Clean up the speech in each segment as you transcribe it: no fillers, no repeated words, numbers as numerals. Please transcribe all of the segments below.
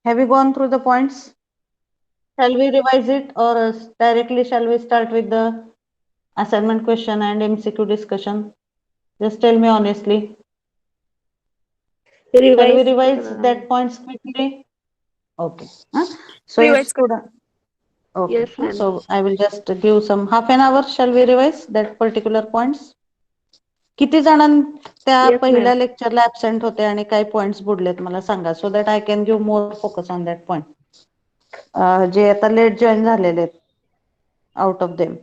Have you gone through the points? Shall we revise it or directly shall we start with the assignment question and MCQ discussion? Just tell me honestly. Shall we Revise revise करना that है. points quickly? Okay. So if Revise student, okay. Yes, ma'am. So I will just give some half an hour. Shall we revise that particular points? किती जणां त्या Yes, पहिल्या ma'am. लेक्चरला absent होते आणि काही points बुडलेत मला सांगा so that I can give more focus on that point जे आता लेट जॉईन झालेले आहेत आउट ऑफ देम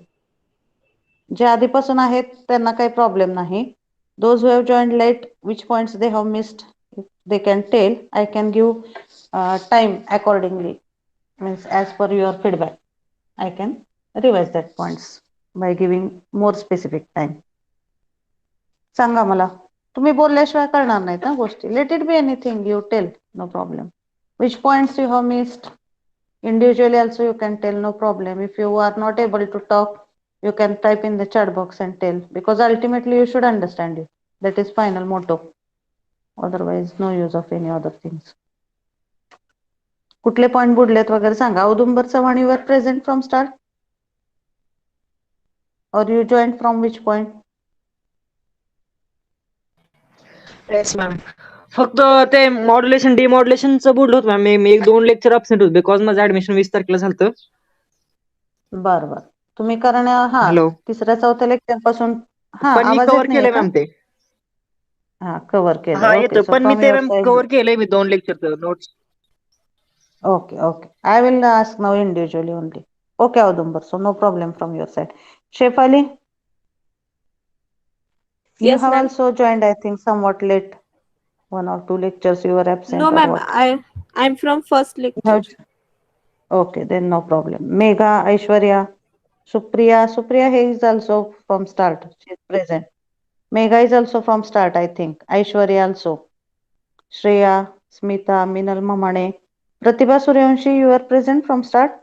जे आधीपासून आहेत त्यांना काही प्रॉब्लेम नाही those who have join late which points they have missed they can tell I can give time accordingly means as per your feedback I can revise that points by giving more specific time सांगा मला तुम्ही बोलल्याशिवाय करणार नाहीत ना गोष्टी let it be anything you tell no problem which points you have missed individually also you can tell no problem if you are not able to talk you can type in the chat box and tell because ultimately you should understand it that is final motto otherwise no use of any other things कुठले point बुडलेत वगैरे सांगा औदुंबर Chavan you were present from start or you joined from which point yes ma'am फक्त ते modulation डिमॉड्युलेशनचं बोललो होतं ma'am मी एक 2 lecture absent होतो because माझं ऍडमिशन 20 तारखेला झालं. बर बर तुम्ही कारण हा हॅलो तिसऱ्या चौथ्या लेक्चर पासून हा पण मी आवाज कव्हर येत नाहीये केलंय का मॅम ते. हा कव्हर केलंय हा ओके येतं सो पण मी फ्रॉम ते युअर मॅम साइड कव्हर केलंय मी 2 लेक्चरचं notes. Okay, okay. I will ask now individually only. Okay, Audumbar. So no problem from your side. Shefali, you Yes, have ma'am. also joined, I think, somewhat late. 1 or 2 lectures you were absent No, or ma'am. what? I'm from first You lecture. have, okay, then no problem. Megha, Aishwarya, Supriya. Supriya is also from start. She is present. Megha is also from start, I think. Aishwarya also. Shreya, Smita, Minal Mamane. Pratibha Suryavanshi, you are present from start?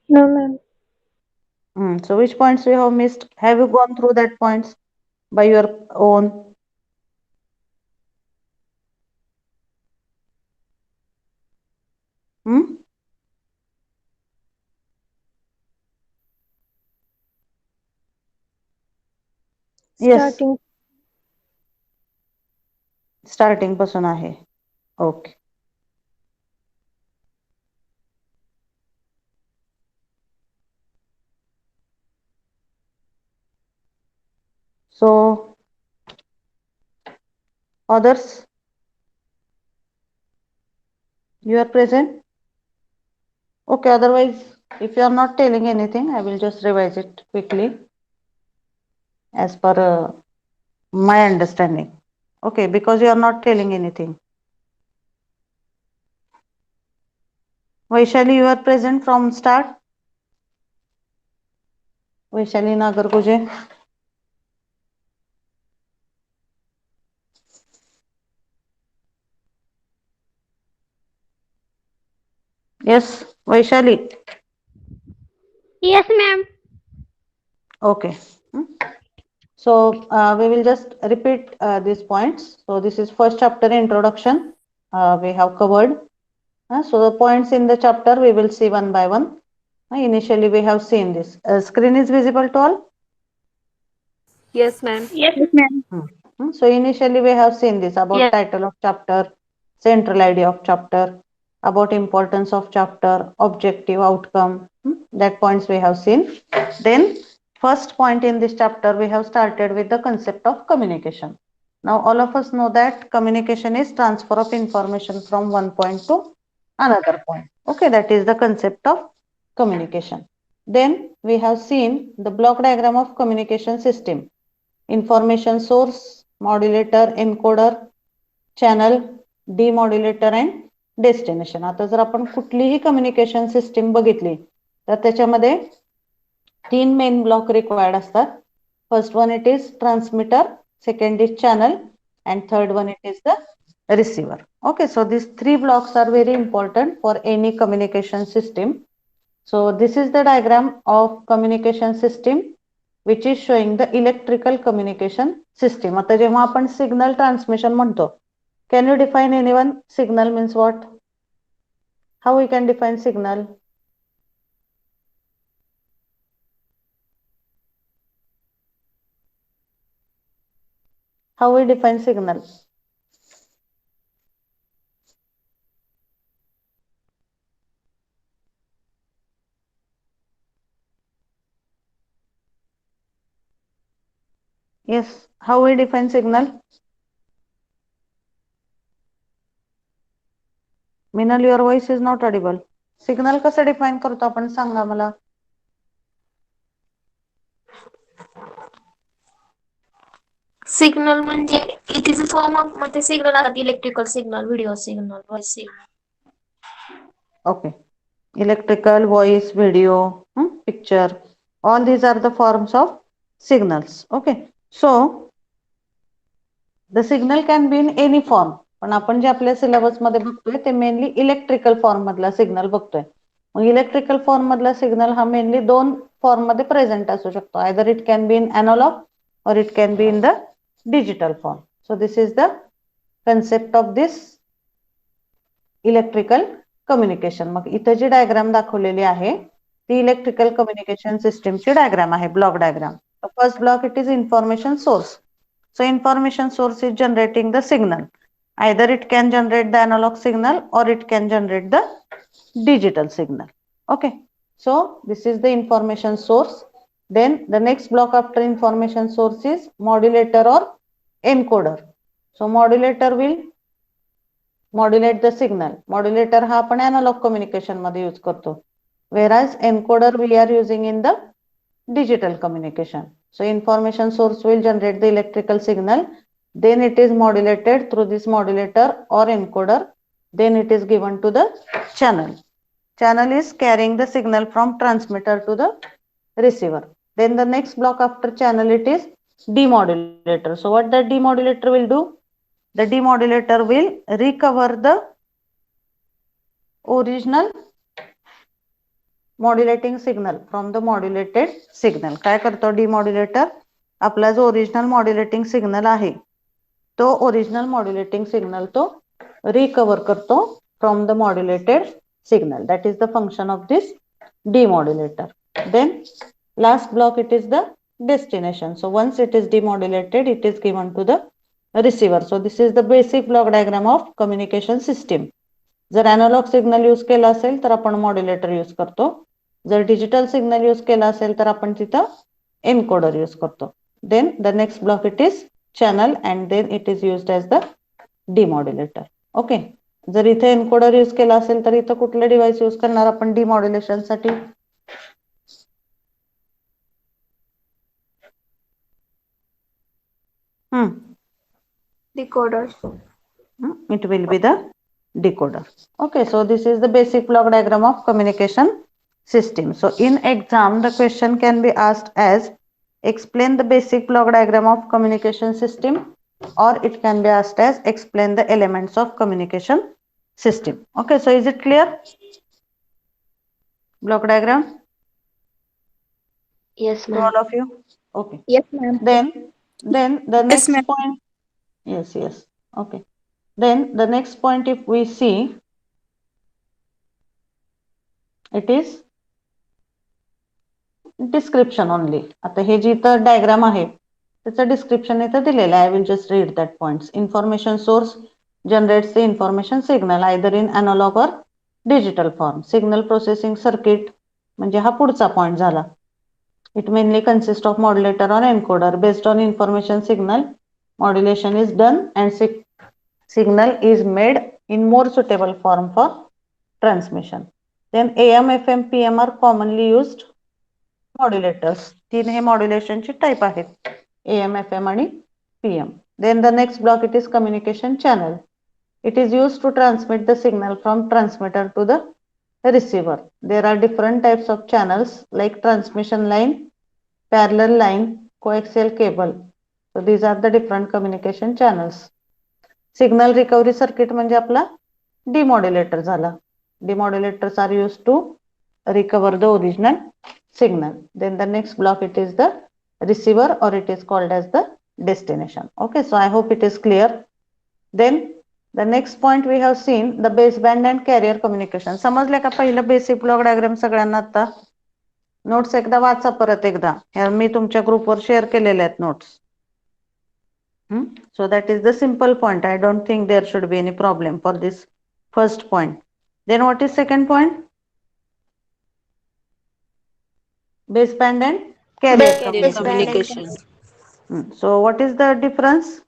No, ma'am. So which points you have missed? Have you gone through that points by your own? Hmm? Yes, Starting. starting पासून आहे. Okay. So others, you are present? Okay, otherwise, if you are not telling anything, I will just revise it quickly as per my understanding. Okay, because you are not telling anything. Vaishali, you are present from start? Vaishali Nagarguje. Yes, Vaishali. Yes, ma'am. Okay. So we will just repeat these points. So this is first chapter introduction. We have covered. So the points in the chapter we will see one by one. Initially we have seen this. Screen is visible to all. Yes, ma'am. Yes, ma'am. So initially we have seen this about Yes. title of chapter, central idea of chapter, about importance of chapter, objective, outcome. That points we have seen. Then first point in this chapter we have started with the concept of communication. Now all of us know that communication is transfer of information from one point to another point. Okay, that is the concept of communication. Then we have seen the block diagram of communication system. Information source, modulator, encoder, channel, demodulator and destination. आता जर आपण कुठलीही communication system बघितली तर त्याच्यामध्ये 3 main block required असतात. First one it is transmitter, second is channel and third one it is the receiver. Okay, so these 3 blocks are very important for any communication system. So this is the diagram of communication system which is showing the electrical communication system. आता जेव्हा आपण signal transmission म्हणतो Can you define anyone? Signal means what? How we can define signal? How we define signal? Yes, how we define signal? Minal, your voice is not audible. Signal कसं define करतो आपण सांगा मला. Signal म्हणजे it is a form of मध्ये signal असतात electrical signal video signal voice signal Okay. Electrical, voice, video, picture. All these are the forms of signals. Okay. So, the signal can be in any form. पण आपण जे आपल्या syllabus मध्ये बघतोय ते mainly electrical form मधला signal बघतोय. मग इलेक्ट्रिकल फॉर्म मधला सिग्नल हा मेनली दोन फॉर्म मध्ये प्रेझेंट असू शकतो. Either it can be in analogue or it can be in the digital form. So this is the concept of this electrical communication. मग इथे जी डायग्राम दाखवलेली आहे ती इलेक्ट्रिकल कम्युनिकेशन सिस्टीमची डायग्राम आहे, block diagram. First block it is information source. So information source is generating the signal. Either it can generate the analog signal or it can generate the digital signal. Okay. So this is the information source. Then the next block after information source is modulator or encoder. So modulator will modulate the signal. Modulator हा आपण analog communication मध्ये use करतो. Whereas encoder we are using in the digital communication. So information source will generate the electrical signal. Then it is modulated through this modulator or encoder. Then it is given to the channel. Channel is carrying the signal from transmitter to the receiver. Then the next block after channel it is demodulator. So what the demodulator will do? The demodulator will recover the original modulating signal from the modulated signal. काय करतो demodulator? आपला जो original modulating signal आहे तो original modulating signal तो recover करतो from the modulated signal. That is the function of this demodulator. Then last block it is the destination. So once it is demodulated it is given to the receiver. So this is the basic block diagram of communication system. जर analogue signal use केला असेल तर आपण modulator use करतो. जर digital signal use केला असेल तर आपण तिथं एन्कोडर यूज करतो. Then the next block it is channel and then it is used as the demodulator. Okay. जर इथे एन्कोडर यूज केला असेल तर इथं कुठलं डिव्हाइस यूज करणार आपण डिमॉड्युलेशन साठी? Decoder. It will be the decoder. Okay, so this is the basic block diagram of communication system. So in exam the question can be asked as explain the basic block diagram of communication system, or it can be asked as explain the elements of communication system. Okay, so is it clear? Block diagram Yes, to ma'am. all of you? Okay. Yes, ma'am. Then the next ma'am. point. Yes. Okay. Then the next point if we see, it is description only. आता हे जी इथं diagram आहे त्याचं description इथं दिलेलं आहे. I will just read that points. Information source generates the information signal either in analog or digital form. Signal processing circuit म्हणजे हा पुढचा पॉइंट झाला. It mainly consists of modulator or encoder. Based on information signal, modulation is done and signal is made in more suitable form for transmission. Then AM, FM, PM are commonly used modulators. तीन हे modulation ची type आहेत. AM, FM आणि PM. Then the next block it is communication channel. It is used to transmit the signal from transmitter to the receiver. There are different types of channels like transmission line, parallel line, coaxial cable. So these are the different communication channels. Signal recovery circuit म्हणजे आपला demodulator झाला. Demodulators are used to recover the original signal. Then the next block it is the receiver or it is called as the destination. Okay, so I hope it is clear. Then The next point we have seen the baseband and carrier communication. समजले का पहिलं basic block diagram सगळ्यांना आता? Notes एकदा वाचा परत एकदा. मी तुमच्या ग्रुपवर शेअर केलेले आहेत notes. So that is the simple point. I don't think there should be any problem for this first point. Then what is second point? Baseband and carrier Carrier communication. communication. So what is the difference?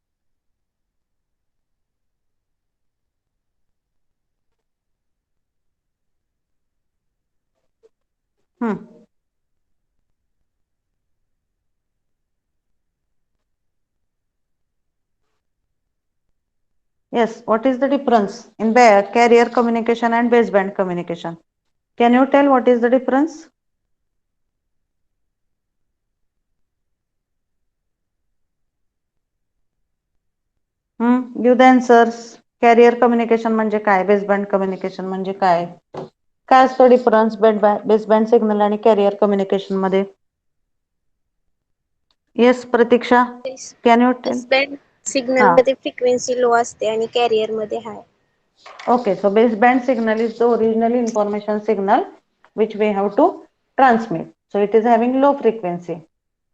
Yes, what is the difference in carrier communication and baseband communication? Can you tell what is the difference? Give the answers. Carrier communication म्हणजे काय? Baseband communication म्हणजे काय? काय असतो difference baseband signal आणि carrier communication मध्ये? Yes Pratiksha, can you tell? Baseband signal मध्ये frequency low असते आणि कॅरियर मध्ये हाय. Okay, so baseband signal is the original information signal which we have to transmit. So it is having low frequency,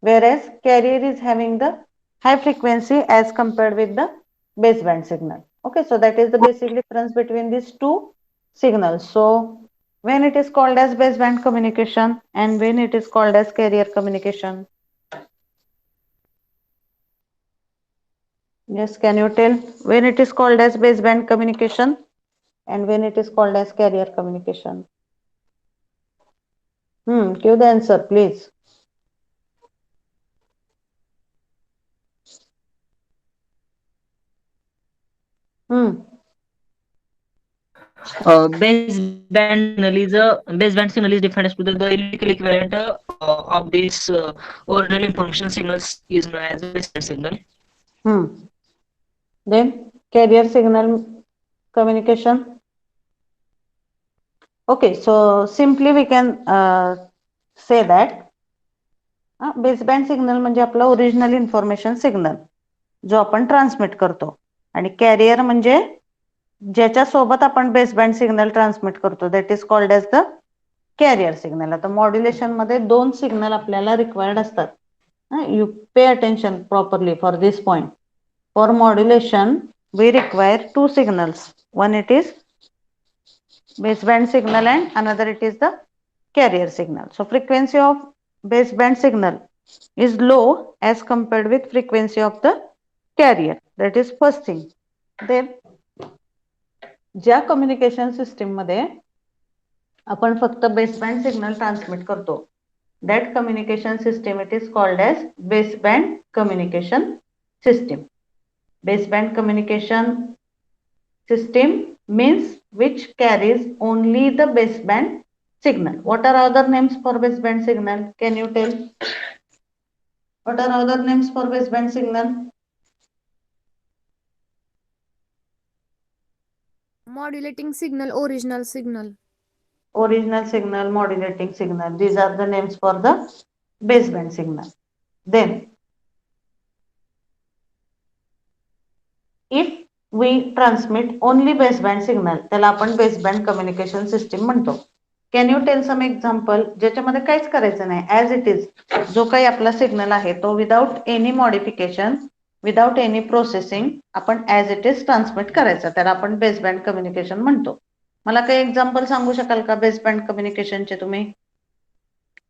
whereas carrier is having the high frequency as compared with the baseband signal. Okay, so that is the basic difference between these two signals. So when it is called as baseband communication and when it is called as carrier communication? Yes, can you tell when it is called as baseband communication and when it is called as carrier communication? Give the answer, please. Baseband signal is defined as to the electrical equivalent of this original information signals is known as baseband signal. Then carrier signal communication. Okay, so simply we can say that baseband signal म्हणजे आपला original information signal जो आपण transmit करतो आणि carrier म्हणजे ज्याच्या सोबत आपण बेसबँड सिग्नल ट्रान्समिट करतो that is called as the carrier signal. आता मॉड्युलेशन मध्ये दोन सिग्नल आपल्याला रिक्वायर्ड असतात. You pay attention properly for this point. For modulation we require two signals. One it is baseband signal and another it is the carrier signal. So frequency of baseband signal is low as compared with frequency of the carrier. That is first thing. Then ज्या communication system मध्ये आपण फक्त baseband signal transmit करतो that communication system it is called as baseband communication system. Baseband communication system means which carries only the baseband signal. What are other names for baseband signal? Can you tell? What are other names for baseband signal? Modulating signal, original signal. Original signal, modulating signal. These are the names for the baseband signal. Then if we transmit only baseband signal त्याला आपण baseband communication system म्हणतो. Can you tell some example ज्याच्यामध्ये काहीच करायचं नाही as it is जो काही आपला सिग्नल आहे तो without any modification without any processing आपण as it is transmit करायचा त्याला आपण baseband communication म्हणतो. मला काही एक्झाम्पल सांगू शकाल का बेसबँड कम्युनिकेशनचे तुम्ही?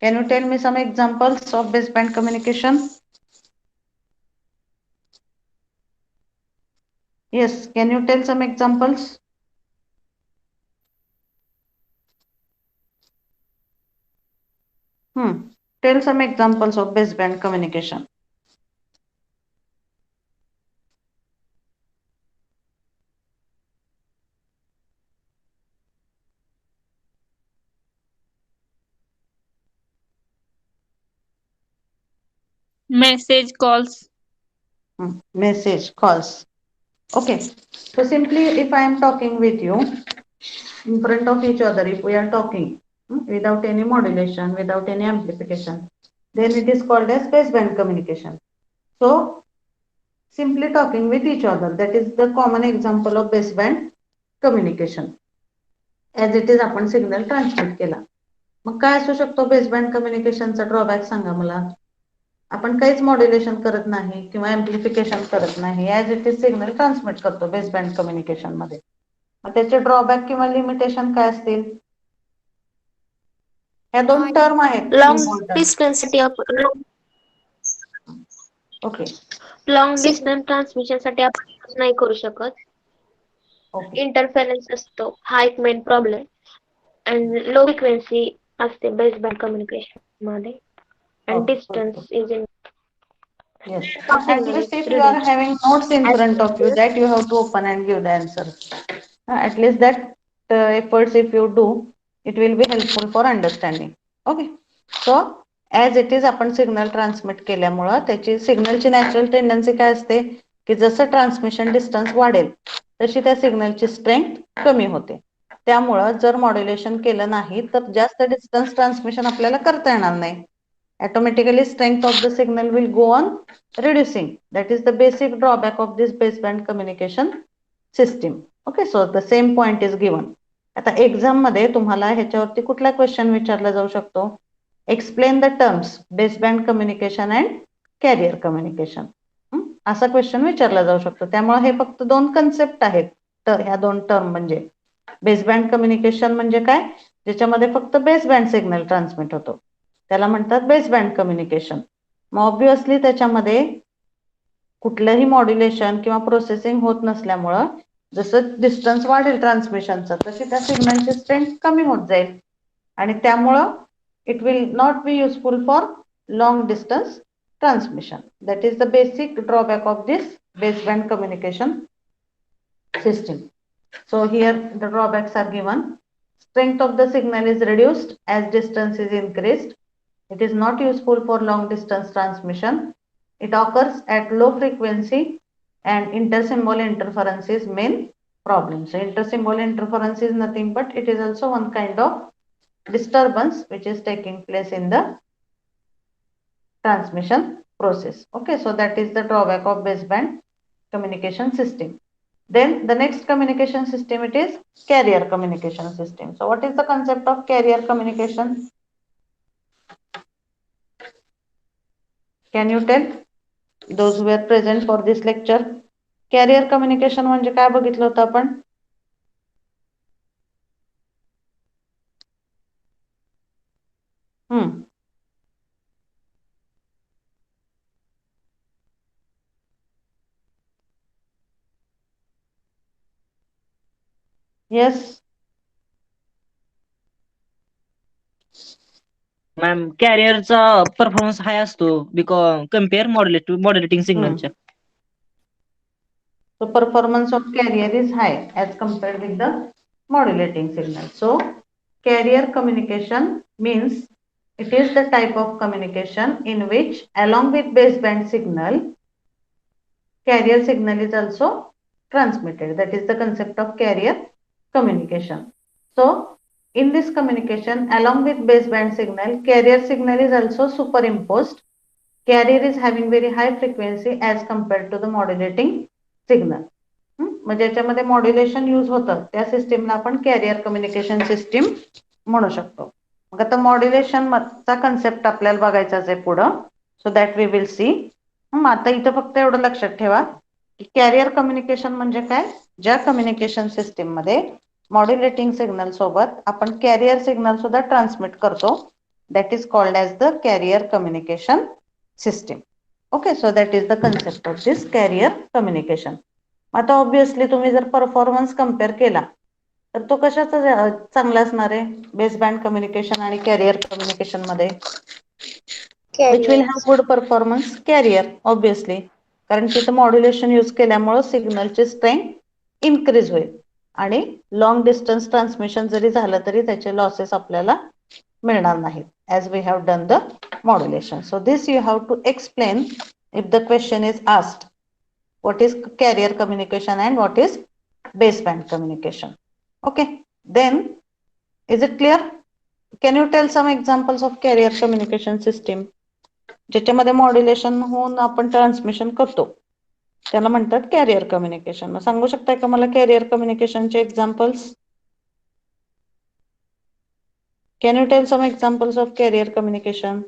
Can you tell me some examples of baseband communication? Yes, can you tell some examples? Tell some examples of baseband communication. Message calls. Message calls. Okay, so simply if I am talking with you in front of each other, if we are talking without any modulation, without any amplification, then it is called as baseband communication. So simply talking with each other. That is the common example of baseband communication. As it is आपण signal transmit केला. मग काय असू शकतो baseband कम्युनिकेशनचा drawback सांगा मला. आपण काहीच मॉड्युलेशन करत नाही किंवा एम्प्लिफिकेशन करत नाही. As it is signal transmit करतो बेसबँड कम्युनिकेशन मध्ये. मग त्याचे ड्रॉबॅक किंवा लिमिटेशन काय असतील. ह्या दोन टर्म आहेत लॉंग इम्पॉर्टंट. डिस्टन्स साठी आपण ओके लॉंग डिस्टन्स ट्रान्समिशन साठी आपण use नाही करू शकत. ओके इंटरफेरन्स असतो हा एक main problem. And low frequency असते बेसबँड कम्युनिकेशन मध्ये. And Okay, distance is in yes. Some At signal least is if you are reduced. having notes in As front of you, compared- that you have to open and give the answer. At least that efforts if you do, it will be helpful for understanding. Okay. So as it is आपण signal transmit केल्यामुळं त्याची सिग्नलची natural tendency काय असते की जसं transmission distance वाढेल तशी त्या सिग्नलची स्ट्रेंथ कमी होते. त्यामुळं जर मॉड्युलेशन केलं नाही तर जास्त डिस्टन्स ट्रान्समिशन आपल्याला करता येणार नाही. Automatically strength of the signal will go on reducing. That is the basic drawback of this baseband communication system. Okay, so the same point is given. आता एक्झाम मध्ये तुम्हाला ह्याच्यावरती कुठला क्वेश्चन विचारला जाऊ शकतो. Explain the terms baseband communication and carrier communication असा question विचारला जाऊ शकतो. त्यामुळे हे फक्त दोन कन्सेप्ट आहेत. तर ह्या दोन टर्म म्हणजे बेसबँड कम्युनिकेशन म्हणजे काय ज्याच्यामध्ये फक्त बेसबँड सिग्नल ट्रान्समिट होतो त्याला म्हणतात बेसबँड कम्युनिकेशन. मग ऑब्विसली त्याच्यामध्ये कुठलंही मॉड्युलेशन किंवा प्रोसेसिंग होत नसल्यामुळं जसं डिस्टन्स वाढेल ट्रान्समिशनचं तशी त्या सिग्नलची स्ट्रेंथ कमी होत जाईल आणि त्यामुळं it will not be useful for long distance transmission. That is the basic drawback of this baseband communication system. So here the drawbacks are given. Strength of the signal is reduced as distance is increased. It is not useful for long distance transmission. It occurs at low frequency and intersymbol interference is main problem. So intersymbol interference is nothing but it is also one kind of disturbance which is taking place in the transmission process. Okay, so that is the drawback of baseband communication system. Then the next communication system it is carrier communication system. So what is the concept of carrier communication? Can you tell those who were present for this lecture? Carrier communication म्हणजे काय बघितलं होतं आपण? Yes. Ma'am कॅरियरचा performance हाय असतो because compare modulating सिग्नलच्या. So performance of carrier is high as compared with the modulating signal. So carrier communication means it is the type of communication in which along with baseband signal carrier signal is also transmitted. That is the concept of carrier communication. So in this communication along with baseband signal carrier signal is also superimposed. Carrier is having very high frequency as compared to the modulating signal. म्हणजे याच्यामध्ये modulation use होतं त्या सिस्टीमला आपण carrier communication system म्हणू शकतो. मग आता मॉड्युलेशन चा कन्सेप्ट आपल्याला बघायचाच आहे पुढं. So that we will see. आता इथं फक्त एवढं लक्षात ठेवा की कॅरियर कम्युनिकेशन म्हणजे काय ज्या कम्युनिकेशन सिस्टीम मध्ये मॉड्युलेटिंग सिग्नल सोबत आपण कॅरियर सिग्नल सुद्धा ट्रान्समिट करतो. That is called as the carrier communication system. Okay, so that is the concept of this carrier communication. आता ऑब्विसली तुम्ही जर परफॉर्मन्स कम्पेअर केला तर तो कशाचा चांगला असणार आहे बेसबँड कम्युनिकेशन आणि कॅरियर कम्युनिकेशन मध्ये. Which will have good performance carrier obviously कारण तिथं मॉड्युलेशन यूज केल्यामुळे सिग्नलची स्ट्रेंथ इन्क्रीज होईल आणि लॉंग डिस्टन्स ट्रान्समिशन जरी झालं तरी त्याचे लॉसेस आपल्याला मिळणार नाहीत as we have done the modulation. So this you have to explain if the question is asked. What is carrier communication and what is baseband communication? Okay, then is it clear? Can you tell some examples of carrier communication system ज्याच्यामध्ये modulation होऊन आपण transmission करतो. त्याला म्हणतात carrier communication. मग सांगू शकताय का मला कॅरियर कम्युनिकेशनचे examples? Can you tell some examples of carrier communication?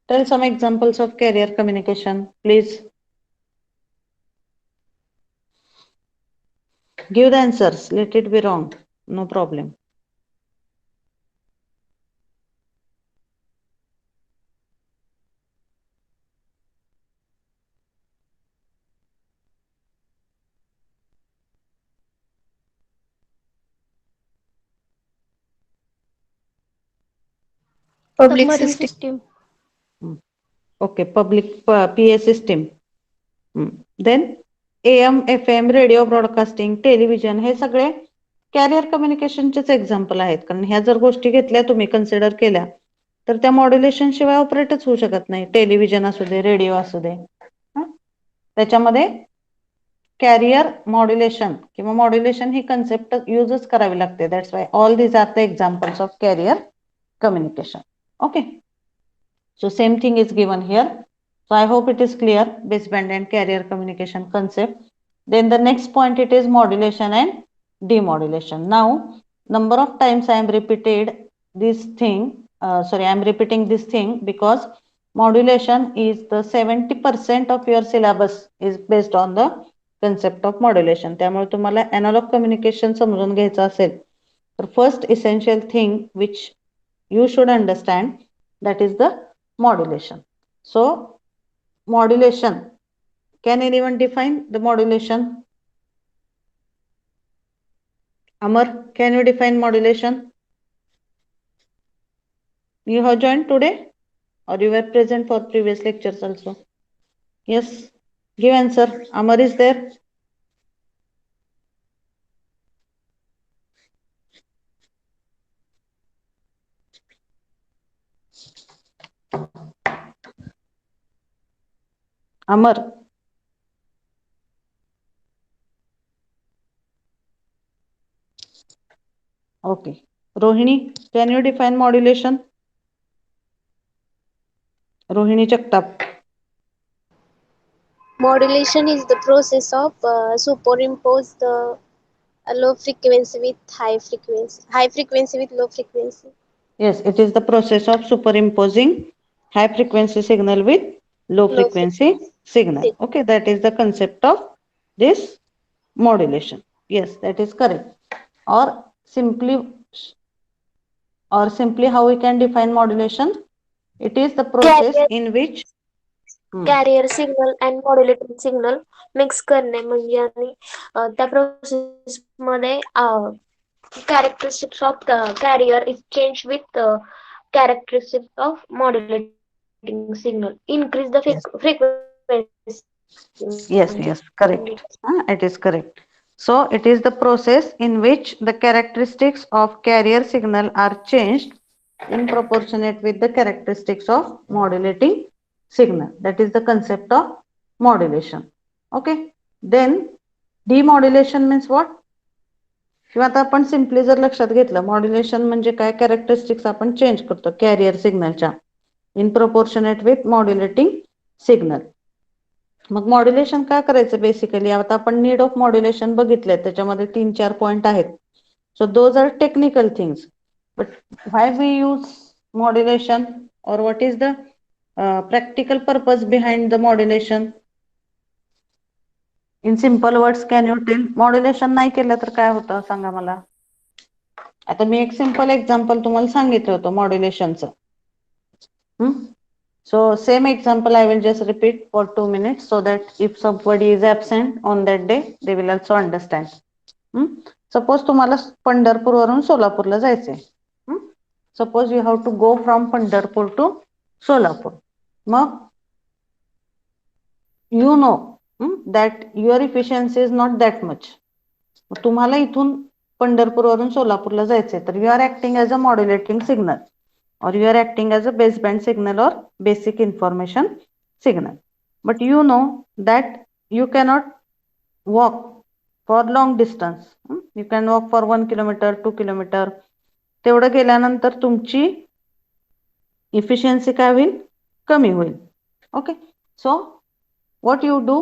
Tell some examples of carrier communication, please. Give the answers. Let it be wrong. No problem. Public Submarine system. system. Okay, public PA system. Then AM, FM, radio broadcasting, television हे सगळे carrier कम्युनिकेशनचेच example आहेत. कारण ह्या जर गोष्टी घेतल्या तुम्ही consider केल्या तर त्या मॉड्युलेशन शिवाय ऑपरेटच होऊ शकत नाही. टेलिव्हिजन असू दे, रेडिओ असू दे. त्याच्यामध्ये कॅरियर मॉड्युलेशन किंवा मॉड्युलेशन ही कन्सेप्ट यूजच करावी लागते. That's why all these are the examples of carrier communication. Okay, so same thing is given here. So I hope it is clear, baseband and carrier communication concept. Then the next point, it is modulation and demodulation. Now number of times I am repeated this thing, sorry, I am repeating this thing because modulation is the 70% of your syllabus is based on the concept of modulation. त्यामुळे तुम्हाला analog communication समजून घ्यायचं असेल तर first essential thing which you should understand, that is the modulation. So modulation, can anyone define the modulation? Amar, can you define modulation? You have joined today or you were present for previous lectures also? Yes, give answer. Amar is there? Amar. Okay. Rohini, can you define modulation? Rohini Jagtap. Modulation is the process of superimpose the low frequency with high frequency with low frequency. Yes, it is the process of superimposing high frequency signal with low Low frequency signal. frequency. Okay, that is the concept of this modulation. Yes, that is correct. Or simply how we can define modulation? It is the process Carrier in which carrier signal and modulated signal mix करणे म्हणजे आणि त्या process मध्ये characteristics of the carrier is changed with the characteristics of modulating signal. Increase the Yes. frequency. Yes, correct. It is correct. So it is the process in which the characteristics of carrier signal are changed in proportionate with the characteristics of modulating signal. That is the concept of modulation. Okay. Then demodulation means what? किंवा आता आपण simply जर लक्षात घेतलं, modulation म्हणजे काय, characteristics आपण change करतो कॅरियर सिग्नलच्या in proportionate with modulating signal. मग मॉड्युलेशन काय करायचं बेसिकली, आता आपण नीड ऑफ मॉड्युलेशन बघितलंय, त्याच्यामध्ये 3-4 पॉइंट आहेत. So those are technical things, but why we use modulation और what is the practical purpose behind the modulation? In simple words can you tell? Modulation नाही केलं तर काय होतं सांगा मला. आता मी एक सिंपल एक्झाम्पल तुम्हाला सांगितलं होतं मॉड्युलेशनचं. So same example I will just repeat for 2 minutes so that if somebody is absent on that day they will also understand. Suppose तुम्हाला पंढरपूर वरून सोलापूरला जायचंय. Suppose you have to go from Pandharpur to Solapur. मग you know that your efficiency is not that much. तुम्हाला इथून पंढरपूर वरून सोलापूरला जायचंय तर you are acting as a modulating signal or you are acting as a baseband signal or basic information signal. But you know that you cannot walk for long distance. You can walk for 1 kilometre 2 kilometre. तेवढं गेल्यानंतर तुमची efficiency काय होईल, कमी होईल. Okay, so what you do,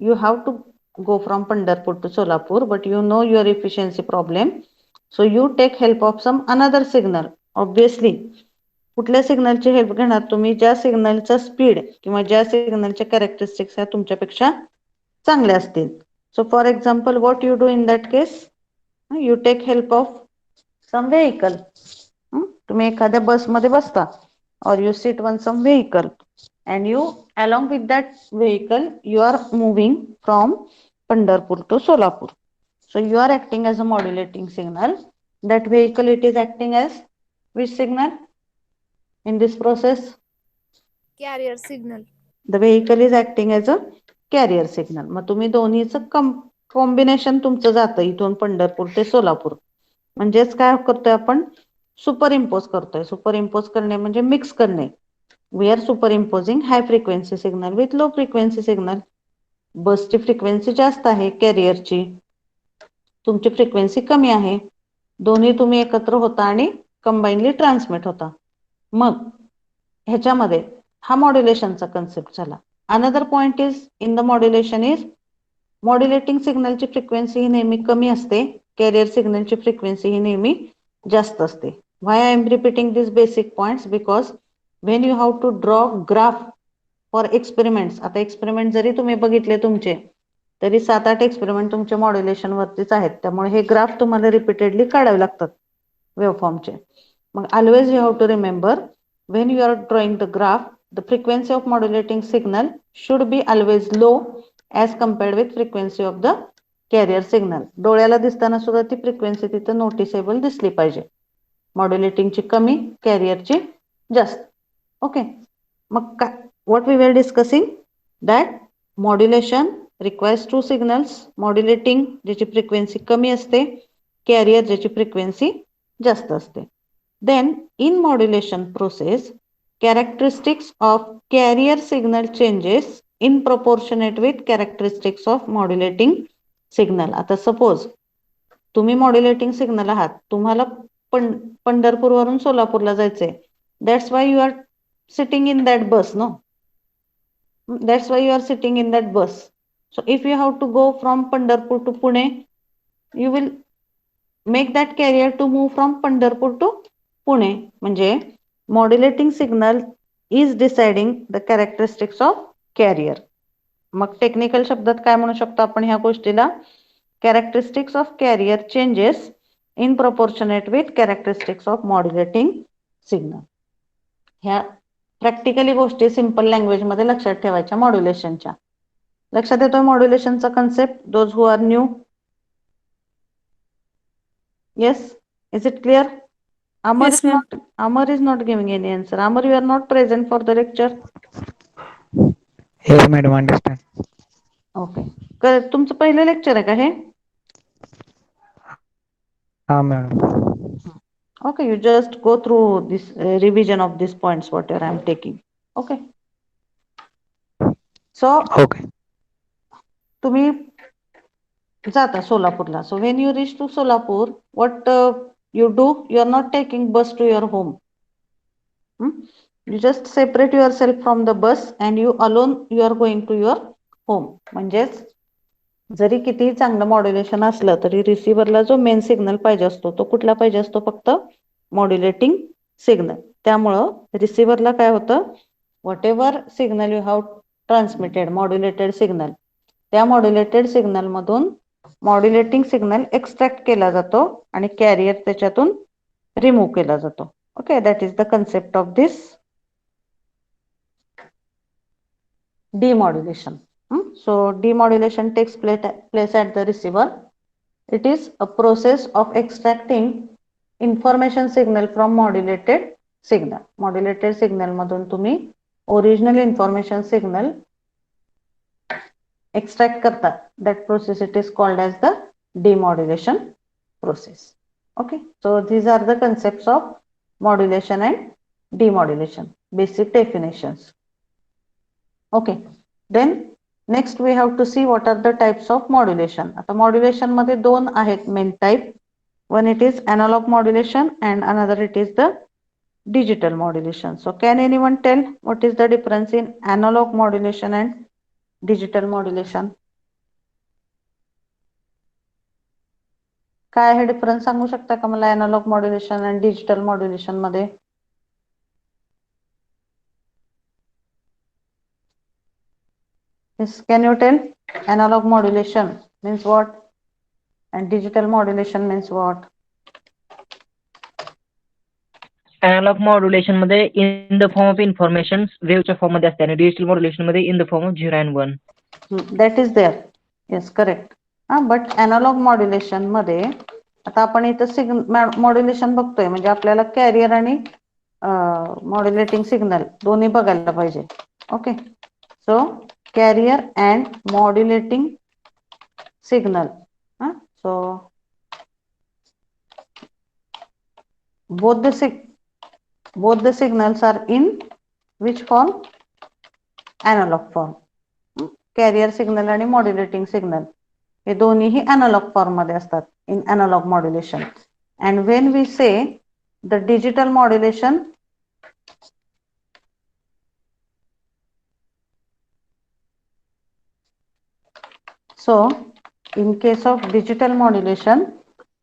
you have to go from Pandharpur to Solapur, but you know your efficiency problem, so you take help of some another signal. Obviously कुठल्या सिग्नलची help घेणार तुम्ही, ज्या सिग्नलचा स्पीड किंवा ज्या सिग्नलच्या कॅरेक्टरिस्टिक्स ह्या तुमच्यापेक्षा चांगल्या असतील. So for example what you do in that case, you take help of some vehicle. तुम्ही एखाद्या बसमध्ये बसता, or you sit on some vehicle and you along with that vehicle you are moving from Pandharpur to Solapur. So you are acting as a modulating signal. That vehicle, it is acting as which signal in this process? Carrier signal. The vehicle is acting as a carrier signal. मग तुम्ही दोन्हीचं combination तुमचं जातं इथून पंढरपूर ते सोलापूर. म्हणजेच काय करतोय आपण, सुपर इम्पोज करतोय. सुपर इम्पोज करणे म्हणजे मिक्स करणे. We are superimposing high frequency signal with low frequency signal. बसची फ्रिक्वेन्सी जास्त आहे, कॅरियरची तुमची फ्रिक्वेन्सी कमी आहे. दोन्ही तुम्ही एकत्र होता आणि कंबाईनली ट्रान्समिट होता. मग ह्याच्यामध्ये हा मॉड्युलेशनचा कन्सेप्ट झाला. Another point is in the modulation is modulating सिग्नलची फ्रिक्वेन्सी ही नेहमी कमी असते, कॅरियर सिग्नलची फ्रिक्वेन्सी ही नेहमी जास्त असते. Why I am repeating this basic points, because when you have to draw graph for experiments. आता एक्सपेरिमेंट जरी तुम्ही बघितले तुमचे, तरी 7-8 एक्सपेरिमेंट तुमच्या मॉड्युलेशन वरतीच आहेत. त्यामुळे हे ग्राफ तुम्हाला रिपीटेडली काढावे लागतात वेवफॉर्मचे. मग always you have to remember, when you are drawing the graph, the frequency of modulating signal should be always low as compared with frequency of the carrier signal. डोळ्याला दिसताना सुद्धा ती फ्रिक्वेन्सी तिथे नोटिसेबल दिसली पाहिजे. मॉड्युलेटिंगची कमी, कॅरियरची जास्त. ओके, मग काय what we were discussing, that modulation requires two signals. Modulating ज्याची फ्रिक्वेन्सी कमी असते, कॅरियर ज्याची फ्रिक्वेन्सी जास्त असते. Then in modulation process, characteristics of carrier signal changes in proportionate with characteristics of modulating signal. आता सपोज तुम्ही मॉड्युलेटिंग सिग्नल आहात, तुम्हाला पंढरपूर वरून सोलापूरला जायचंय. That's why you are sitting in that bus, no. That's why you are sitting in that bus. So if you have to go from Pandharpur to Pune, you will make that carrier to move from Pandharpur to Pune. म्हणजे modulating signal is deciding the characteristics of carrier. मग technical शब्दात काय म्हणू शकतो आपण ह्या गोष्टीला, characteristics of carrier changes in proportionate with characteristics of modulating signal. ह्या प्रॅक्टिकली गोष्टी सिंपल लँग्वेज मध्ये लक्षात ठेवायच्या मॉड्युलेशनच्या. लक्षात येतोय मॉड्युलेशनचा concept, those who are new? Yes, is it clear? Amar Yes, is ma'am. Amar is not giving any answer. Amar, you are not present for the lecture. Yes, madam, understand. Okay. तुमचं पहिलं lecture आहे का हे? हाँ madam. Okay, you just go through this revision of these points whatever I am taking. Okay. So Okay. तुम्ही जाता सोलापूरला. So when you reach to Solapur, what you do? You are not taking bus to your home. You just separate yourself from the bus and you alone you are going to your home. म्हणजेच जरी किती चांगलं modulation असलं तरी रिसिव्हरला जो main signal पाहिजे असतो तो कुठला पाहिजे असतो? फक्त मॉड्युलेटिंग सिग्नल. त्यामुळं रिसिव्हरला काय होतं, what ever signal you have transmitted, modulated signal, त्या मॉड्युलेटेड सिग्नल मधून मॉड्युलेटिंग सिग्नल एक्स्ट्रॅक्ट केला जातो आणि कॅरियर त्याच्यातून रिमूव्ह केला जातो. Okay, that is the concept of this demodulation. So demodulation takes place at the receiver. It is a process of extracting information signal from modulated signal. Modulated signal मधून तुम्ही original information signal extract करतात. That process it is called as the demodulation process. Okay, so these are the concepts of modulation and demodulation, basic definitions. Okay, then next we have to see what are the types of modulation. आता modulation मध्ये दोन आहेत main type. One it is analogue modulation and another it is the digital modulation. So can anyone tell what is the difference in analog modulation and digital modulation? काय आहे difference सांगू शकता का मला अनालॉग मॉड्युलेशन आणि digital modulation मध्ये? Yes, can you tell? Analog modulation means what and digital modulation means what? Analog modulation मध्ये in the form of information वेव्हच्या फॉर्म मध्ये असते आणि डिजिटल मॉड्युलेशन मध्ये in the form of 0 and 1. That is there. Yes, correct. But analog modulation मध्ये आता आपण इथं मॉड्युलेशन बघतोय म्हणजे आपल्याला कॅरियर आणि मॉड्युलेटिंग सिग्नल दोन्ही बघायला पाहिजे. Okay, so carrier and modulating signal. So both the signals are in which form? Analog form. Carrier signal आणि मॉड्युलेटिंग सिग्नल हे दोन्हीही अनालॉग फॉर्म मध्ये असतात in analogue modulation. And when we say the digital modulation, so in case of digital modulation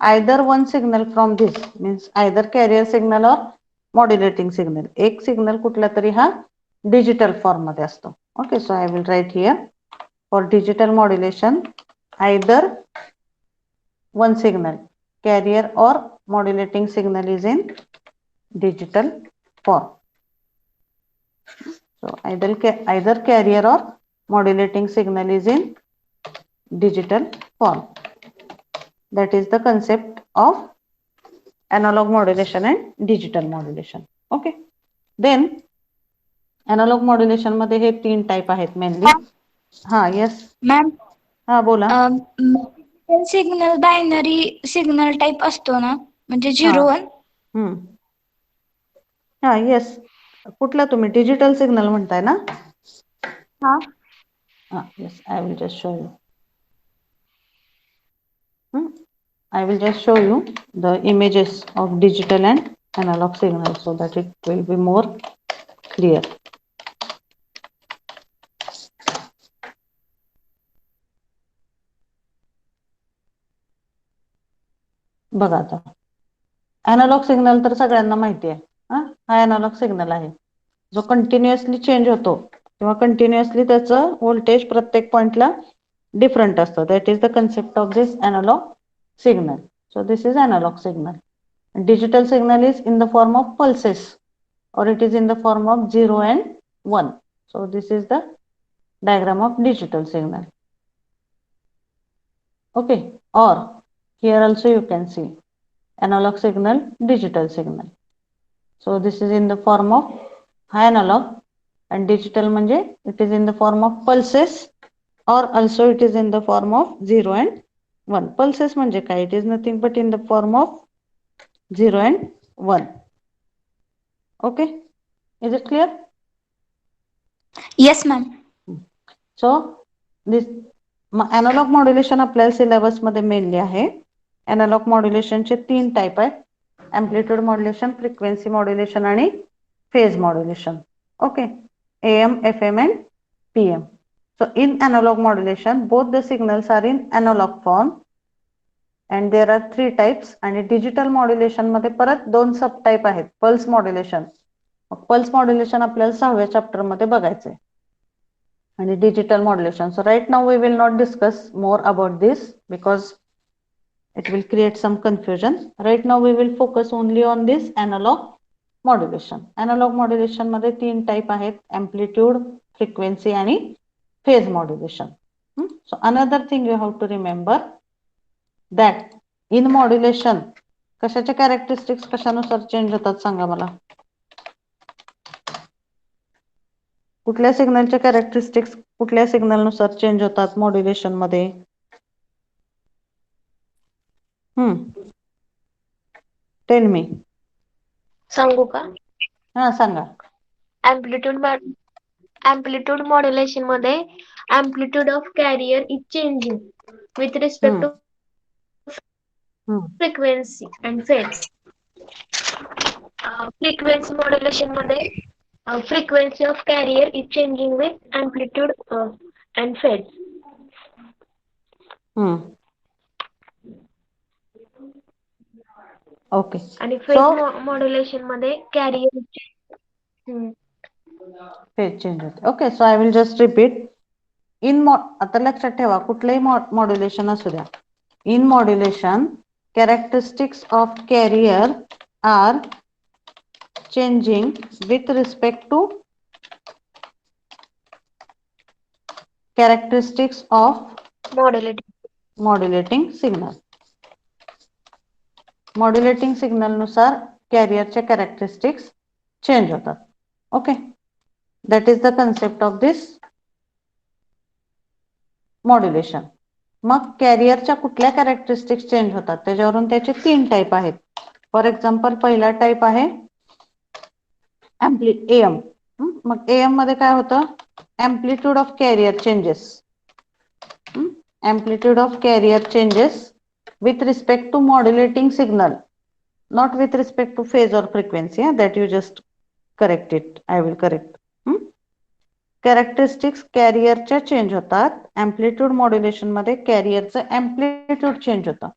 either one signal from this means either carrier signal or modulating signal, एक signal कुठला तरी हा digital form मध्ये असतो. Okay, so I will write here for digital modulation either one signal carrier or modulating signal is in digital form. So either carrier or modulating signal is in digital form. That is the concept of analog modulation and digital modulation. Okay, then analog modulation मध्ये हे तीन type आहेत mainly. हा, yes ma'am, हा बोला. Signal binary signal type असतो ना, म्हणजे हा 0-1. हा, येस. कुठला तुम्ही डिजिटल सिग्नल म्हणताय ना? हा. हा, yes, I will just show you. I will just show you the images of digital and analog signals so that it will be more clear. बघा आता अॅनालॉग सिग्नल तर सगळ्यांना माहिती आहे. हा अॅनालॉग सिग्नल आहे जो कंटिन्युअसली चेंज होतो किंवा कंटिन्युअसली त्याचं व्होल्टेज प्रत्येक पॉइंटला डिफरंट असतं. That is the concept of this analogue signal. So this is analog signal. And digital signal is in the form of pulses or it is in the form of 0 and 1. So this is the diagram of digital signal. Okay, or here also you can see analog signal, digital signal. So this is in the form of high analog and digital manje it is in the form of pulses or also it is in the form of 0 and 1. Pulses म्हणजे काय? It is nothing but in the form of 0 and 1. Okay, is it clear? Yes ma'am. So this analog modulation आपल्या syllabus मध्ये mainly आहे. Analogue मॉड्युलेशनचे तीन type आहेत. Amplitude modulation, frequency modulation आणि phase modulation. Okay, AM, FM and PM. So in analog modulation both the signals are in analog form and there are three types. आणि digital modulation मध्ये परत दोन सब type आहेत. Pulse modulation, pulse modulation आपल्याला 6व्या chapter मध्ये बघायचंय. आणि digital modulation. So right now we will not discuss more about this because it will create some confusion. Right now we will focus only on this analog modulation. Analog modulation मध्ये तीन type आहेत. Amplitude, frequency आणि phase modulation. So another thing you have to remember that in modulation कशाचे characteristics कशानुसार change होतात सांगा मला. कुठल्या सिग्नलचे कॅरेक्टरिस्टिक्स कुठल्या सिग्नल नुसार चेंज होतात मॉड्युलेशन मध्ये? Tell me. सांगू का? हा सांगा. amplitude modulation मध्ये amplitude of carrier is changing with respect to frequency and phase. Frequency modulation मध्ये frequency of carrier is changing with amplitude and phase. Okay. आणि phase modulation मध्ये carrier phase change होते. Okay, so I will just repeat. आता लक्षात ठेवा कुठलंही modulation असू द्या. In modulation, characteristics of carrier are changing with respect to characteristics of modulating signal. Modulating signal नुसार कॅरियरचे characteristics change होतात. Okay, that is the concept of this modulation. मग कॅरियरच्या कुठल्या characteristics चेंज होतात त्याच्यावरून त्याचे 3 टाइप आहेत. फॉर एक्झाम्पल पहिला type आहे AM. मग AM मध्ये काय होतं amplitude of carrier changes. Amplitude of carrier changes with respect to modulating signal, not with respect to phase or frequency. That you just correct it. I will correct. Characteristics carrier च्या change होतात. Amplitude modulation मध्ये carrier चं amplitude change होतं.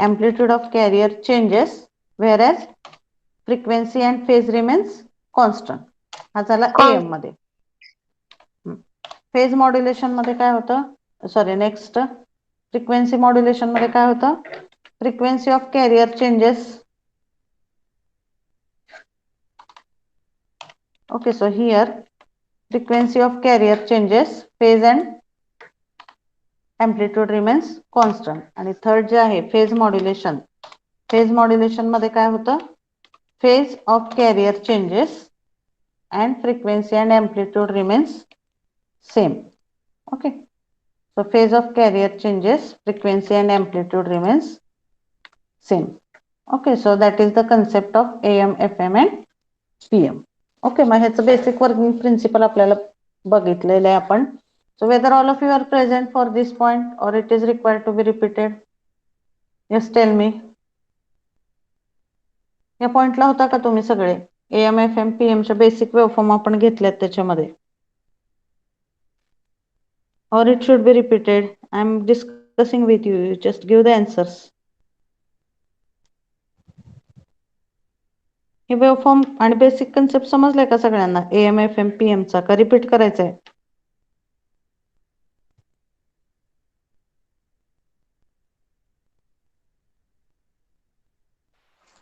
Amplitude of carrier changes whereas frequency and phase remains constant. हा झाला AM मध्ये. Phase modulation मध्ये काय होतं सॉरी नेक्स्ट फ्रिक्वेन्सी मॉड्युलेशन मध्ये काय होतं frequency of carrier changes. Okay, so here frequency of carrier changes, phase and amplitude remains constant. आणि थर्ड जे आहे फेज मॉड्युलेशन. फेज मॉड्युलेशन मध्ये काय होतं phase of carrier changes and frequency and amplitude remains same. Okay, so phase of carrier changes, frequency and amplitude remains same. Okay, so that is the concept of AM, FM and PM. Okay, मग ह्याचं basic working principle आपल्याला बघितलेलं आहे आपण. So whether all of you are present for this point or it is required to be repeated? Yes, tell me. या पॉइंटला होता का तुम्ही सगळे AM, FM, PM च्या बेसिक वेवफॉर्म आपण घेतल्यात त्याच्यामध्ये? Or it should be repeated? I am discussing with you. You just give the answers. हे वेवफॉर्म आणि बेसिक कन्सेप्ट समजलाय का सगळ्यांना AM, FM, PM चा का रिपीट करायचा आहे?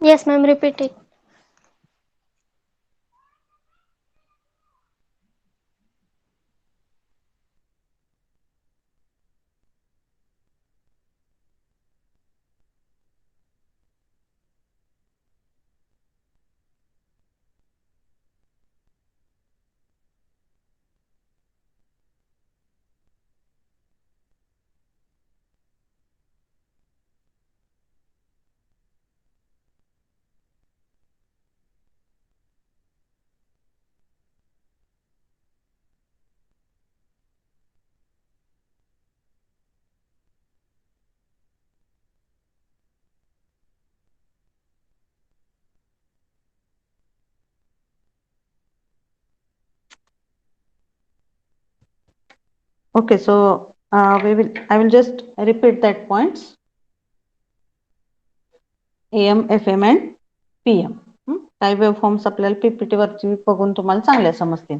Yes, ma'am. Repeat it. Okay, so I will just repeat that points. AM, FM and PM. काही waveforms आपल्याला पीपीटी वरती बघून तुम्हाला चांगल्या समजतील.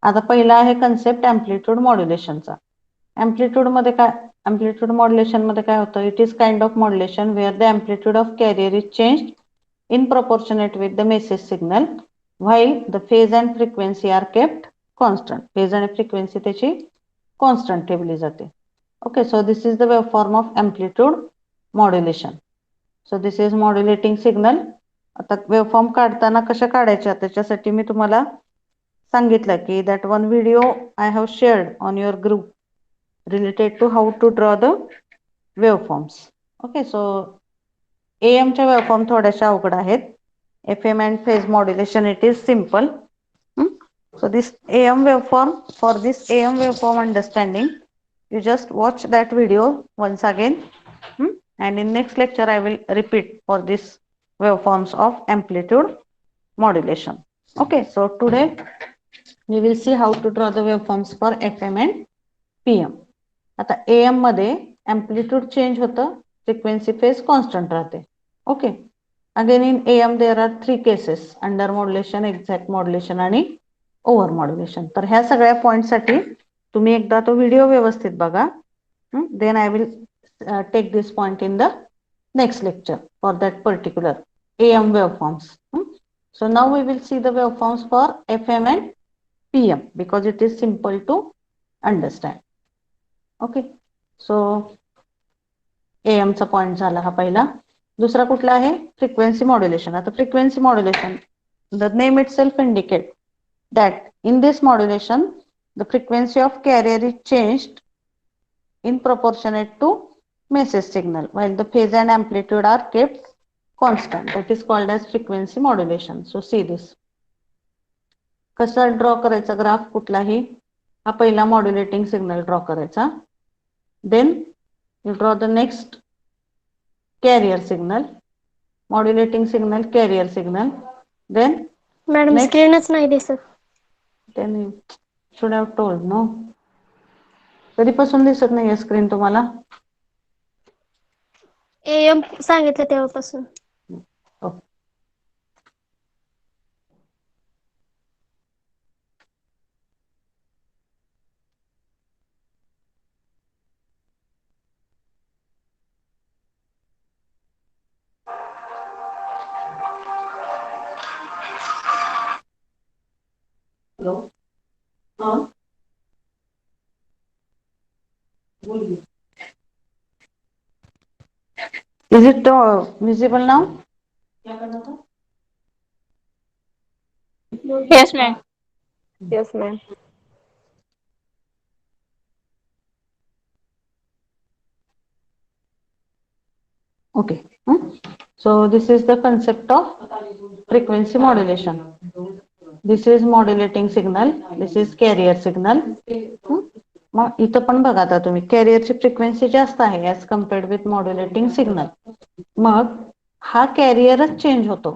आता पहिला आहे कन्सेप्ट एम्प्लिट्यूड मॉड्युलेशनचा. एम्प्लिट्यूड मध्ये काय एम्प्लिट्यूड मॉड्युलेशन मध्ये काय होतं it is kind of modulation where the amplitude of carrier is changed in proportionate with the message signal while the phase and frequency are kept constant. Phase and frequency त्याची constant ठेवली जाते. Okay, so this is the waveform of amplitude modulation. So this is modulating signal. आता waveform काढताना कशा काढायच्या त्याच्यासाठी मी तुम्हाला सांगितलं की that one video I have shared on your group related to how to draw the waveforms. Okay, so AM च्या waveform थोड्याशा अवघड आहेत. FM and phase modulation it is simple. So this AM waveform, for this AM waveform understanding, you just watch that video once again. And in next lecture, I will repeat for this waveforms of amplitude modulation. Okay, so today we will see how to draw the waveforms for FM and PM. आता AM मध्ये amplitude change होतं, frequency phase constant राहते. Okay. Again in AM there are three cases, under modulation, exact modulation आणि over modulation. तर ह्या सगळ्या point साठी तुम्ही एकदा तो व्हिडिओ व्यवस्थित बघा. Then I will take this point in the next lecture for that particular AM waveforms. So now we will see the waveforms for FM and PM because it is simple to understand. Okay. So AM चा point झाला हा पहिला. दुसरा कुठला आहे? Frequency modulation. आता frequency modulation, the name itself indicate that in this modulation the frequency of carrier is changed in proportionate to message signal while the phase and amplitude are kept constant. That is called as frequency modulation. So see this. कसा draw करायचा graph कुठलाही? हा पहिला modulating signal draw करायचा. Then you draw the next carrier signal, modulating signal, carrier signal. Then madam next, स्क्रीनच नाही दिसत. then you should have told, no? कधीपासून दिसत नाहीये स्क्रीन तुम्हाला? AM सांगितलं तेव्हापासून. Oh. Hello? Is it visible now? Yes, ma'am. Yes, ma'am. Okay. So this is the concept of frequency modulation. This is modulating signal. This is carrier signal. मग इथं पण बघा आता तुम्ही कॅरियरची फ्रिक्वेन्सी जास्त आहे as compared with modulating signal. मग हा कॅरियरच चेंज होतो.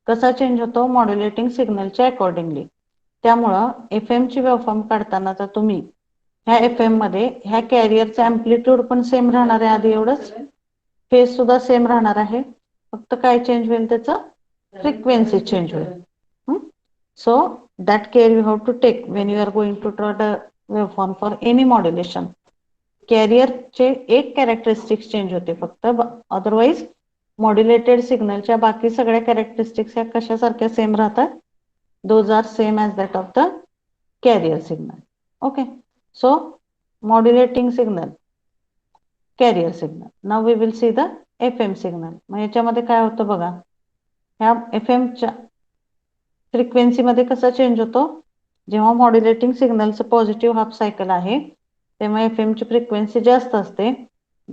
कसा चेंज होतो? मॉड्युलेटिंग सिग्नलच्या अकॉर्डिंगली. त्यामुळं FM ची वेव्हफॉर्म काढताना तर तुम्ही ह्या FM मध्ये ह्या कॅरियरचा अँप्लिट्यूड पण सेम राहणार आहे आधी एवढंच. फेज सुद्धा सेम राहणार आहे. फक्त काय चेंज होईल? त्याचं फ्रिक्वेन्सी चेंज होईल. So that care you have to take when you are going to draw the waveform for any modulation. Carrier चे एक कॅरेक्टरिस्टिक्स चेंज होते फक्त, अदरवाइज मॉड्युलेटेड सिग्नलच्या बाकी सगळ्या कॅरेक्टरिस्टिक्स ह्या कशासारख्या सेम राहतात. Those are same as that of the carrier signal. Okay. So modulating signal, carrier signal. Now we will see the FM signal. मग याच्यामध्ये काय होतं बघा, ह्या FMच्या फ्रिक्वेन्सी मध्ये कसा चेंज होतो? जेव्हा मॉड्युलेटिंग सिग्नलचं पॉझिटिव्ह हाफ सायकल आहे तेव्हा FM ची फ्रिक्वेन्सी जास्त असते.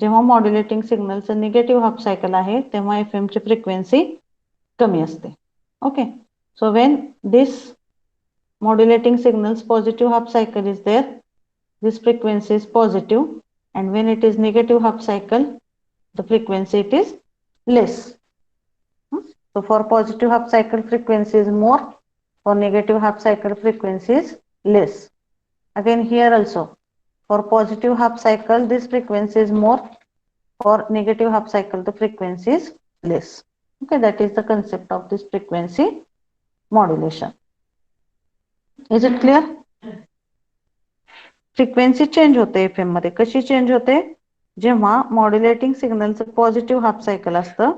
जेव्हा मॉड्युलेटिंग सिग्नलचं निगेटिव्ह हाफ सायकल आहे तेव्हा FM ची फ्रिक्वेन्सी कमी असते. Okay. So when this modulating signal's positive half cycle is there, this frequency is positive, and when it is negative half cycle, the frequency it is less. So for positive half cycle frequency is more, for negative half cycle frequency is less. Again here also, for positive half cycle this frequency is more, for negative half cycle the frequency is less. Okay, that is the concept of this frequency modulation. Is it clear? Frequency change होते FM मध्ये. कशी change होते? जेव्हा modulating सिग्नलचं positive half cycle असतं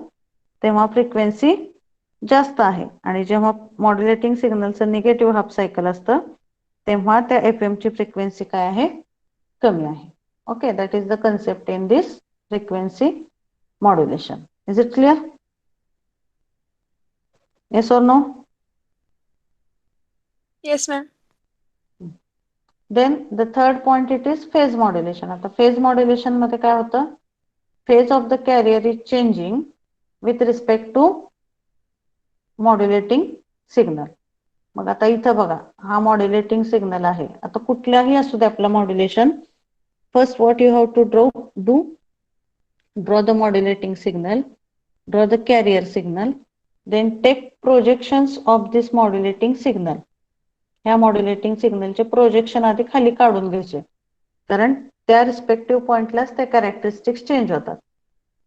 तेव्हा frequency जास्त आहे, आणि जेव्हा मॉड्युलेटिंग सिग्नलचं निगेटिव्ह हाफ सायकल असतं तेव्हा त्या FM ची फ्रिक्वेन्सी काय आहे? कमी आहे. Okay, that is the concept in this frequency modulation. Is it clear? Yes or no? Yes, ma'am. Then the third point it is phase modulation. आता phase modulation मध्ये काय होतं? Phase of the carrier is changing with respect to modulating signal. मग आता इथं बघा हा modulating signal आहे. आता कुठलाही असू दे आपला modulation, first what you have to draw the modulating signal, draw the carrier signal, then take projections of this modulating signal. ह्या मॉड्युलेटिंग सिग्नलचे प्रोजेक्शन आधी खाली काढून घ्यायचे, कारण त्या रिस्पेक्टिव्ह पॉइंटलाच त्या कॅरेक्टरिस्टिक्स चेंज होतात.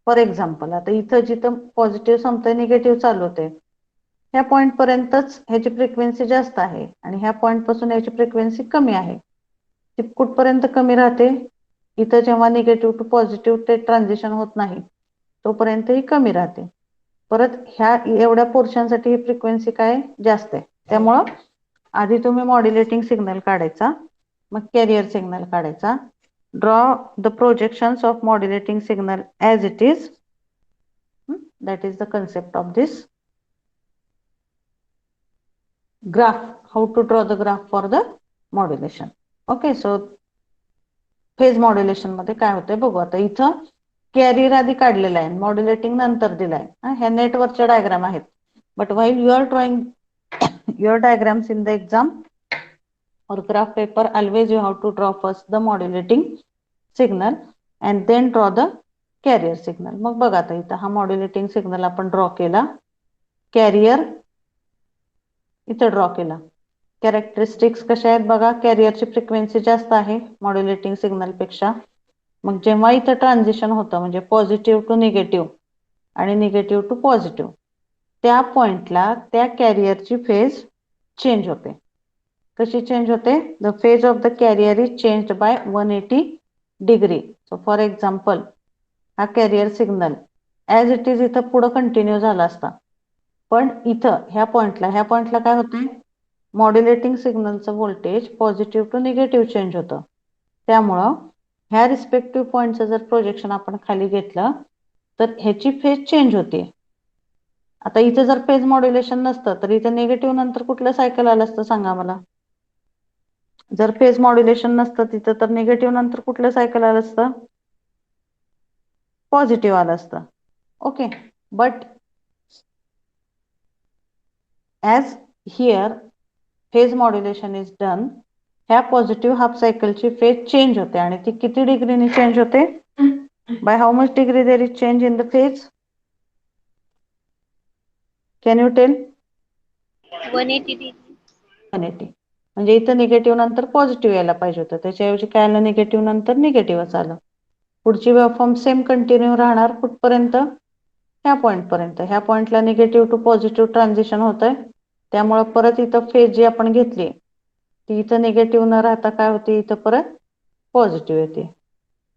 फॉर एक्झाम्पल आता इथं जिथं पॉझिटिव्ह संपतंय निगेटिव्ह चालू होते, ह्या पॉइंट पर्यंतच ह्याची फ्रिक्वेन्सी जास्त आहे आणि ह्या पॉइंट पासून ह्याची फ्रिक्वेन्सी कमी आहे. ती कुठपर्यंत कमी राहते? इथं जेव्हा निगेटिव्ह टू पॉझिटिव्ह ते ट्रान्झिशन होत नाही तोपर्यंत ही कमी राहते. परत ह्या एवढ्या पोर्शनसाठी ही फ्रिक्वेन्सी काय जास्त आहे. त्यामुळं आधी तुम्ही मॉड्युलेटिंग सिग्नल काढायचा, मग कॅरियर सिग्नल काढायचा. Draw the projections of modulating signal as it is. That is the concept of this graph. How to draw the graph for the modulation. Okay, so phase modulation मध्ये काय होतंय बघू. आता इथं carrier आधी काढलेला आहे, मॉड्युलेटिंग नंतर दिलाय. ह्या नेटवर्कच्या डायग्राम आहेत. But while you are drawing your diagrams in the exam or graph paper, always you have to draw first the modulating signal and then draw the carrier signal. मग बघा आता इथं हा मॉड्युलेटिंग सिग्नल आपण draw केला, carrier इथं draw केला. Characteristics कशा आहेत बघा, कॅरियरची फ्रिक्वेन्सी जास्त आहे मॉड्युलेटिंग सिग्नल पेक्षा. मग जेव्हा इथं ट्रान्झिशन होतं म्हणजे पॉझिटिव्ह टू निगेटिव्ह आणि निगेटिव्ह टू पॉझिटिव्ह, त्या पॉइंटला त्या कॅरियरची फेज चेंज होते. कशी चेंज होते? The phase of the carrier is changed by 180 degree. So for example हा carrier signal as it is इथं पुढं कंटिन्यू झाला असता, पण इथं ह्या पॉइंटला काय होतंय, मॉड्युलेटिंग सिग्नलचं voltage positive to negative change होतं. त्यामुळं ह्या रिस्पेक्टिव्ह पॉइंटचं जर प्रोजेक्शन आपण खाली घेतलं तर ह्याची फेज चेंज होते. आता इथं जर फेज मॉड्युलेशन नसतं तर इथं निगेटिव्ह नंतर कुठलं सायकल आलं असतं सांगा मला. जर फेज मॉड्युलेशन नसतं तिथं तर निगेटिव्ह नंतर कुठलं सायकल आलं असतं? पॉझिटिव्ह आलं असतं. Okay, but as here phase modulation is done, ह्या पॉझिटिव्ह हाफ सायकलची फेज चेंज होते आणि ती किती डिग्रीने चेंज होते? By how much degree there is change in the phase? Can you tell? 180 degree. 180. म्हणजे इथं निगेटिव्ह नंतर पॉझिटिव्ह यायला पाहिजे होतं, त्याच्याऐवजी काय आलं, निगेटिव्ह नंतर निगेटिव्हच आलं. पुढची वेव्हफॉर्म सेम कंटिन्यू राहणार कुठपर्यंत? ह्या पॉइंट पर्यंत. ह्या पॉइंटला निगेटिव्ह टू पॉझिटिव्ह ट्रान्झिशन होत आहे, त्यामुळे परत इथं फेज जी आपण घेतली ती इथं निगेटिव्ह न राहता काय होते, इथं परत पॉझिटिव्ह येते.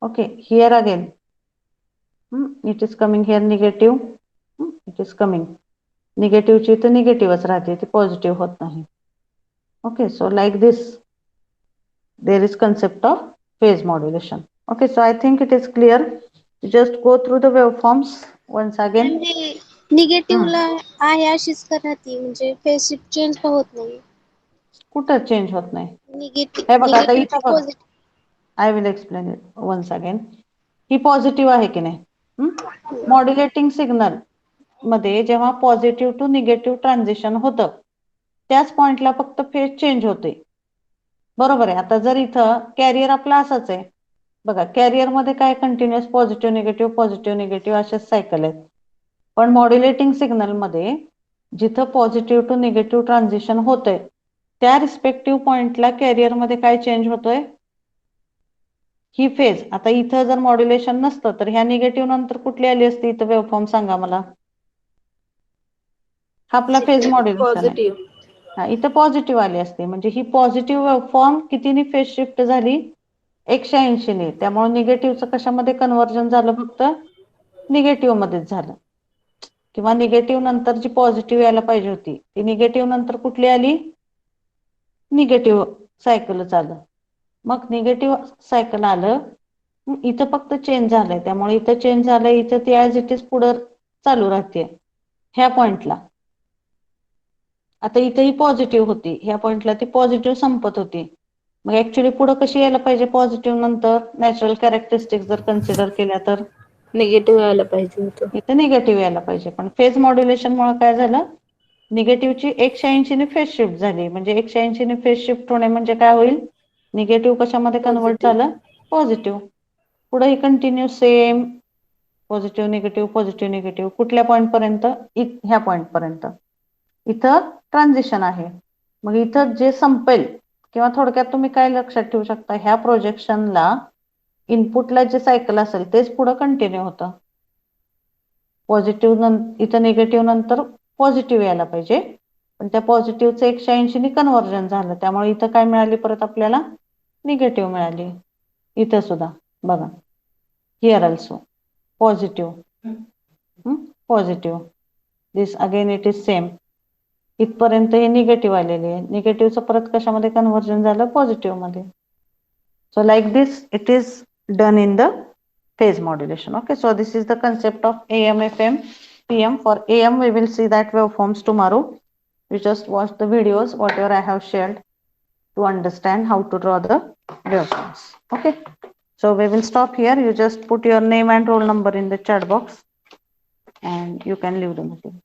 Okay, here again it is coming here negative, it is coming निगेटिव्हची इथं निगेटिव्हच राहते, ती पॉझिटिव्ह होत नाही. Okay, so like this there is concept of phase modulation. Okay, so I think it is clear. Just go through the waveforms once again. म्हणजे निगेटिव्हला आहे अशीच का राहते, म्हणजे फेज शिफ्ट चेंज का होत नाही? कुठं चेंज होत नाही? हे बघा आता निगेटिव्ह इथं टू बघा, positive. I will explain it once again. ही पॉझिटिव्ह आहे की नाही? मॉड्युलेटिंग सिग्नल मध्ये जेव्हा पॉझिटिव्ह टू निगेटिव्ह ट्रान्झिशन होतं त्याच पॉइंटला फक्त फेज चेंज होते, बरोबर आहे. आता जर इथं कॅरियर आपला असाच आहे बघा, कॅरियर मध्ये काय कंटिन्युअस पॉझिटिव्ह निगेटिव्ह अशाच सायकल आहेत. पण मॉड्युलेटिंग सिग्नल मध्ये जिथं पॉझिटिव्ह टू निगेटिव्ह ट्रान्झिशन होतंय त्या रिस्पेक्टिव्ह पॉइंटला कॅरियर मध्ये काय चेंज होतोय, ही फेज. आता इथं जर मॉड्युलेशन नसतं तर ह्या निगेटिव्ह नंतर कुठली आली असती इथं वेव्हफॉर्म सांगा मला. हा आपला फेज मॉड्युलेशन आहे. हा इथं पॉझिटिव्ह आली असते, म्हणजे ही पॉझिटिव्ह वेव्हफॉर्म कितीने फेज शिफ्ट झाली? 180 ने. त्यामुळे निगेटिव्हचं कशामध्ये कन्व्हर्जन झालं? फक्त निगेटिव्ह मध्येच झालं. किंवा निगेटिव्ह नंतर जी पॉझिटिव्ह यायला पाहिजे होती ती निगेटिव्ह नंतर कुठली आली? निगेटिव्ह सायकलच आलं. मग निगेटिव्ह सायकल आलं, इथं फक्त चेंज झालंय, त्यामुळे इथं चेंज झालंय, इथं ती ॲज इट इज पुढं चालू राहते ह्या पॉइंटला. आता इथं ही पॉझिटिव्ह होती, ह्या पॉइंटला ती पॉझिटिव्ह संपत होती. मग ऍक्च्युली पुढे कशी यायला पाहिजे पॉझिटिव्ह नंतर? नॅचरल कॅरेक्टरिस्टिक जर कन्सिडर केल्या तर निगेटिव्ह यायला पाहिजे होतं. इथं निगेटिव्ह यायला पाहिजे, पण फेज मॉड्युलेशन मुळे काय झालं, निगेटिव्हची 180 ने फेज शिफ्ट झाली, म्हणजे 180 ने फेज शिफ्ट होणे म्हणजे काय होईल, निगेटिव्ह कशामध्ये कन्वर्ट झालं, पॉझिटिव्ह. पुढे ही कंटिन्यू सेम पॉझिटिव्ह निगेटिव्ह कुठल्या पॉईंट पर्यंत, ह्या पॉईंट पर्यंत. इथं ट्रान्झिशन आहे. मग इथं जे संपेल, किंवा थोडक्यात तुम्ही काय लक्षात ठेवू शकता, ह्या प्रोजेक्शनला इनपुटला जे सायकल असेल तेच पुढे कंटिन्यू होतं. पॉझिटिव्ह इथं निगेटिव्ह नंतर पॉझिटिव्ह यायला पाहिजे, पण त्या पॉझिटिव्हचं 180 ने कन्व्हर्जन झालं, त्यामुळे इथं काय मिळाली परत आपल्याला, निगेटिव्ह मिळाली. इथं सुद्धा बघा, here also positive this again it is same. इथपर्यंत हे निगेटिव्ह आलेले आहे, निगेटिव्हचं परत कशामध्ये कन्व्हर्जन झालं, पॉझिटिव्ह मध्ये. So like this it is done in the phase modulation. Okay, so this is the concept of AM, FM, PM. For AM we will see that waveforms tomorrow. You just watch the videos whatever I have shared to understand how to draw the waveforms. Okay, so we will stop here. You just put your name and roll number in the chat box and you can leave the meeting.